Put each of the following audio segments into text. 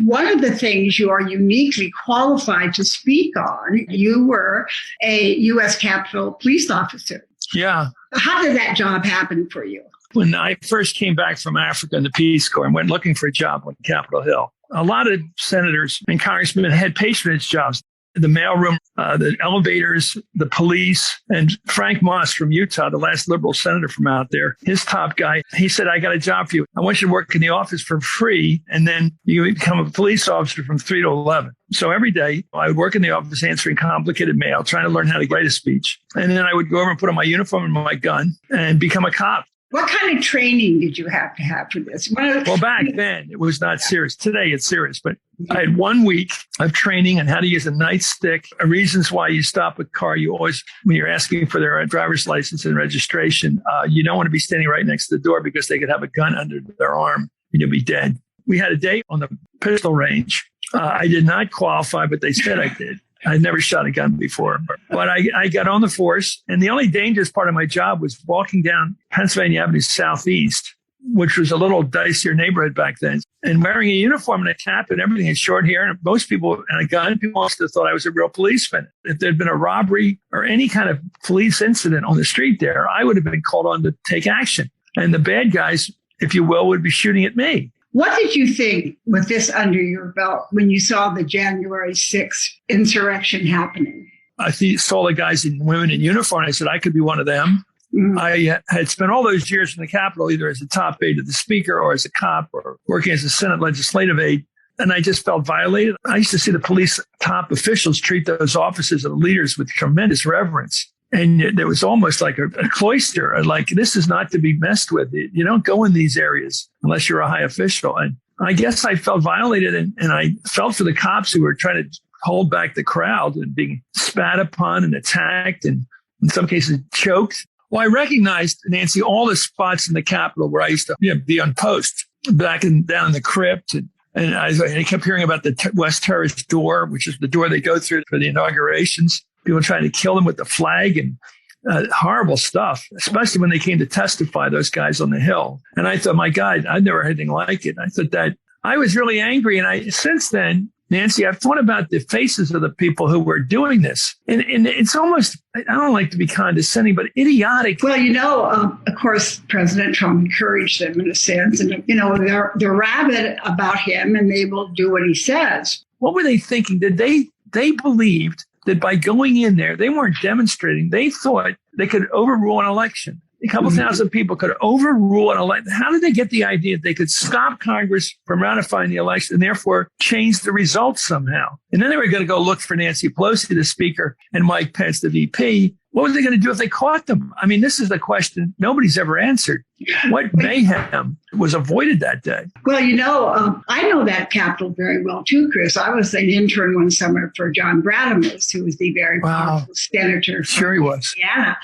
one of the things you are uniquely qualified to speak on, you were a U.S. Capitol police officer. Yeah. How did that job happen for you? When I first came back from Africa in the Peace Corps and went looking for a job on Capitol Hill, a lot of senators and congressmen had patronage jobs. The mailroom, the elevators, the police, and Frank Moss from Utah, the last liberal senator from out there, his top guy, he said, I got a job for you. I want you to work in the office for free, and then you become a police officer from 3 to 11. So every day I would work in the office answering complicated mail, trying to learn how to write a speech. And then I would go over and put on my uniform and my gun and become a cop. What kind of training did you have to have for this? Well, back then, it was not serious. Today, it's serious. But I had 1 week of training on how to use a nightstick. Reasons why you stop a car. You always, when you're asking for their driver's license and registration, you don't want to be standing right next to the door because they could have a gun under their arm and you'll be dead. We had a day on the pistol range. I did not qualify, but they said I did. I'd never shot a gun before, but I got on the force. And the only dangerous part of my job was walking down Pennsylvania Avenue Southeast, which was a little dicier neighborhood back then, and wearing a uniform and a cap and everything and short hair. And most people, and a gun, people must have thought I was a real policeman. If there'd been a robbery or any kind of police incident on the street there, I would have been called on to take action. And the bad guys, if you will, would be shooting at me. What did you think with this under your belt when you saw the January 6th insurrection happening? I saw the guys and women in uniform. I said, I could be one of them. Mm-hmm. I had spent all those years in the Capitol, either as a top aide to the Speaker or as a cop or working as a Senate legislative aide. And I just felt violated. I used to see the police top officials treat those officers and leaders with tremendous reverence. And there was almost like a cloister, like this is not to be messed with. You don't go in these areas unless you're a high official. And I guess I felt violated and I felt for the cops who were trying to hold back the crowd and being spat upon and attacked and in some cases choked. Well, I recognized, Nancy, all the spots in the Capitol where I used to be on post back down in the crypt. And I kept hearing about the West Terrace door, which is the door they go through for the inaugurations. People trying to kill them with the flag and horrible stuff, especially when they came to testify, those guys on the Hill. And I thought, my God, I've never heard anything like it. I thought that I was really angry. And since then, Nancy, I've thought about the faces of the people who were doing this. And it's almost, I don't like to be condescending, but idiotic. Well, of course, President Trump encouraged them in a sense. And, they're rabid about him and they will do what he says. What were they thinking? They believed that by going in there, they weren't demonstrating. They thought they could overrule an election. A couple thousand people could overrule an election. How did they get the idea that they could stop Congress from ratifying the election and therefore change the results somehow? And then they were going to go look for Nancy Pelosi, the Speaker, and Mike Pence, the VP. What were they going to do if they caught them? I mean, this is the question nobody's ever answered. What mayhem was avoided that day? Well, I know that Capitol very well, too, Chris. I was an intern one summer for John Bradamus, who was the very powerful senator from Indiana.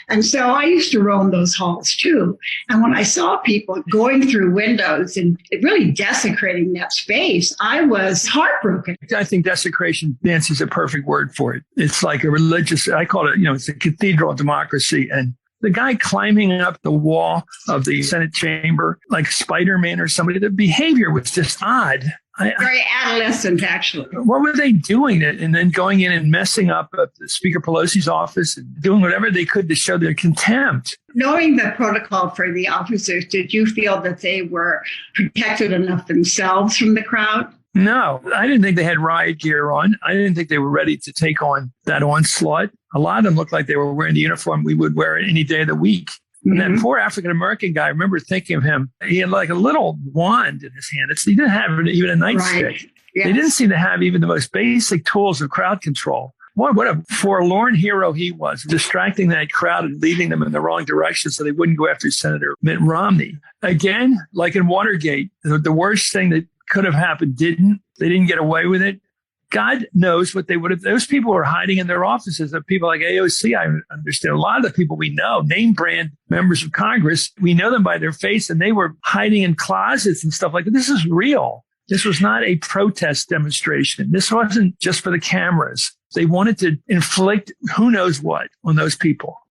And so I used to roam those halls, too. And when I saw people going through windows and really desecrating that space, I was heartbroken. I think desecration, Nancy, is a perfect word for it. It's like a religious, I call it, it's a cathedral of democracy. And the guy climbing up the wall of the Senate chamber, like Spider-Man or somebody, the behavior was just odd. Very adolescent, actually. What were they doing? And then going in and messing up Speaker Pelosi's office and doing whatever they could to show their contempt. Knowing the protocol for the officers, did you feel that they were protected enough themselves from the crowd? No, I didn't think they had riot gear on. I didn't think they were ready to take on that onslaught. A lot of them looked like they were wearing the uniform we would wear any day of the week. And that poor African-American guy, I remember thinking of him, he had like a little wand in his hand. He didn't have even a nightstick. Right. Yes. They didn't seem to have even the most basic tools of crowd control. Boy, what a forlorn hero he was, distracting that crowd and leading them in the wrong direction so they wouldn't go after Senator Mitt Romney. Again, like in Watergate, the worst thing that could have happened didn't. They didn't get away with it. God knows what they would have. Those people were hiding in their offices. The people like AOC, I understand. A lot of the people we know, name brand members of Congress, we know them by their face, and they were hiding in closets and stuff like that. This is real. This was not a protest demonstration. This wasn't just for the cameras. They wanted to inflict who knows what on those people.